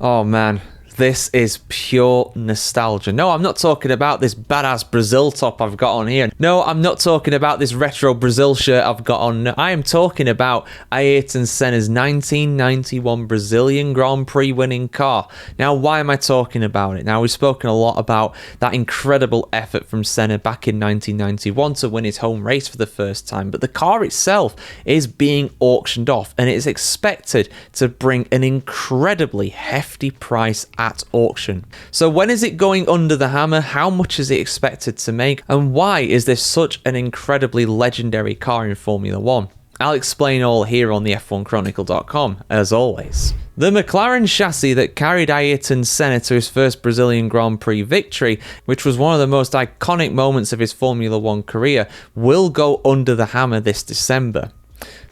Oh man, this is pure nostalgia. No, I'm not talking about this badass Brazil top I've got on here. No, I'm not talking about this retro Brazil shirt I've got on. No, I am talking about Ayrton Senna's 1991 Brazilian Grand Prix winning car. Now, why am I talking about it? Now, we've spoken a lot about that incredible effort from Senna back in 1991 to win his home race for the first time, but the car itself is being auctioned off and it is expected to bring an incredibly hefty price at auction. So when is it going under the hammer? How much is it expected to make? And why is this such an incredibly legendary car in Formula 1? I'll explain all here on the F1Chronicle.com, as always. The McLaren chassis that carried Ayrton Senna to his first Brazilian Grand Prix victory, which was one of the most iconic moments of his Formula 1 career, will go under the hammer this December.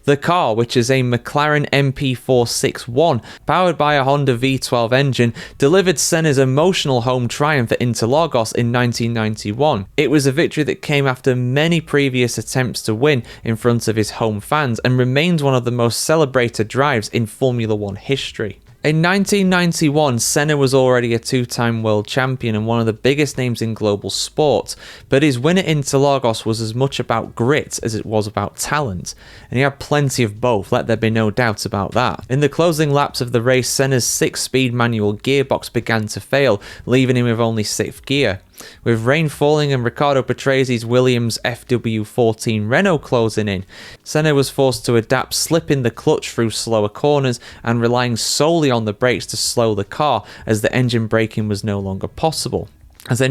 The car, which is a McLaren MP461 powered by a Honda V12 engine, delivered Senna's emotional home triumph at Interlagos in 1991. It was a victory that came after many previous attempts to win in front of his home fans and remains one of the most celebrated drives in Formula 1 history. In 1991, Senna was already a two-time world champion and one of the biggest names in global sport, but his win at Interlagos was as much about grit as it was about talent, and he had plenty of both, let there be no doubt about that. In the closing laps of the race, Senna's 6-speed manual gearbox began to fail, leaving him with only 6th gear. With rain falling and Riccardo Patrese Williams FW14 Renault closing in, Senna was forced to adapt, slipping the clutch through slower corners and relying solely on the brakes to slow the car as the engine braking was no longer possible. The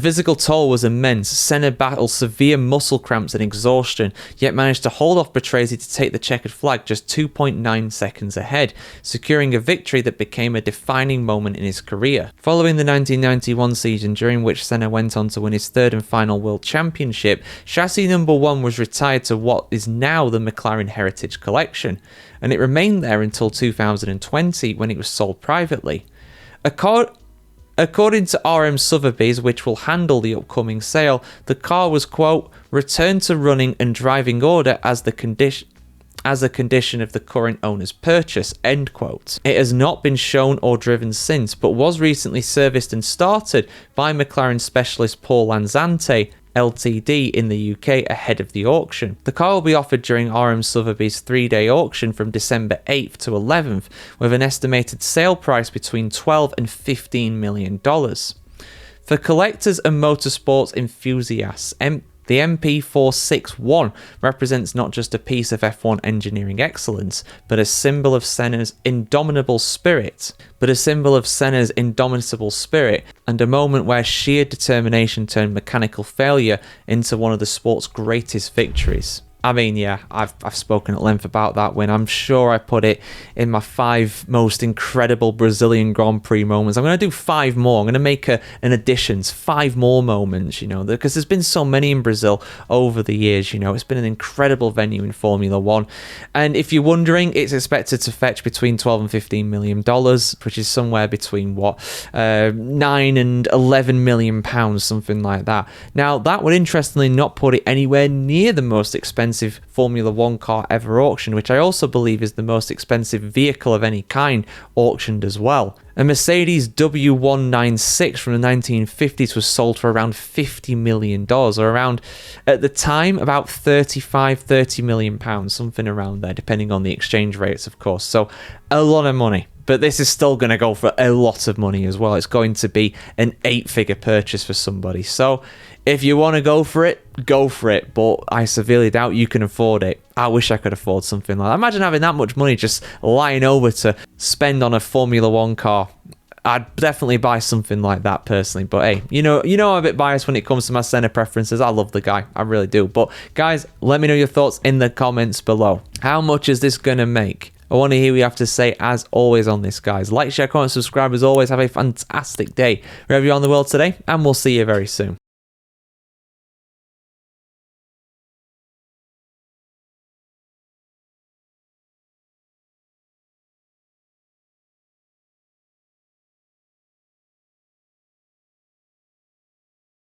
physical toll was immense. Senna battled severe muscle cramps and exhaustion, yet managed to hold off Patrese to take the checkered flag just 2.9 seconds ahead, securing a victory that became a defining moment in his career. Following the 1991 season, during which Senna went on to win his third and final world championship, chassis number 1 was retired to what is now the McLaren Heritage Collection, and it remained there until 2020 when it was sold privately. According to RM Sotheby's, which will handle the upcoming sale, the car was, quote, returned to running and driving order as a condition of the current owner's purchase, end quote. It has not been shown or driven since, but was recently serviced and started by McLaren specialist Paul Lanzante, Ltd in the UK ahead of the auction. The car will be offered during RM Sotheby's 3-day auction from December 8th to 11th, with an estimated sale price between $12 and $15 million. For collectors and motorsports enthusiasts, the MP461 represents not just a piece of F1 engineering excellence, but a symbol of Senna's indomitable spirit, and a moment where sheer determination turned mechanical failure into one of the sport's greatest victories. I mean, yeah, I've spoken at length about that win. I'm sure I put it in my 5 most incredible Brazilian Grand Prix moments. I'm going to do 5 more. I'm going to make an additions, 5 more moments, because there's been so many in Brazil over the years, It's been an incredible venue in Formula 1. And if you're wondering, it's expected to fetch between $12 and $15 million, which is somewhere between, 9 and 11 million pounds, something like that. Now, that would interestingly not put it anywhere near the most expensive Formula 1 car ever auctioned, which I also believe is the most expensive vehicle of any kind auctioned as well. A Mercedes W196 from the 1950s was sold for around $50 million, or around, at the time, about 30 million pounds, something around there, depending on the exchange rates, of course. So, a lot of money. But this is still going to go for a lot of money as well. It's going to be an 8-figure purchase for somebody. So if you want to go for it, go for it. But I severely doubt you can afford it. I wish I could afford something like that. Imagine having that much money just lying over to spend on a Formula 1 car. I'd definitely buy something like that personally. But hey, I'm a bit biased when it comes to my Senna preferences. I love the guy. I really do. But guys, let me know your thoughts in the comments below. How much is this going to make? I want to hear what you have to say as always on this, guys. Like, share, comment, subscribe. As always, have a fantastic day wherever you are in the world today, and we'll see you very soon.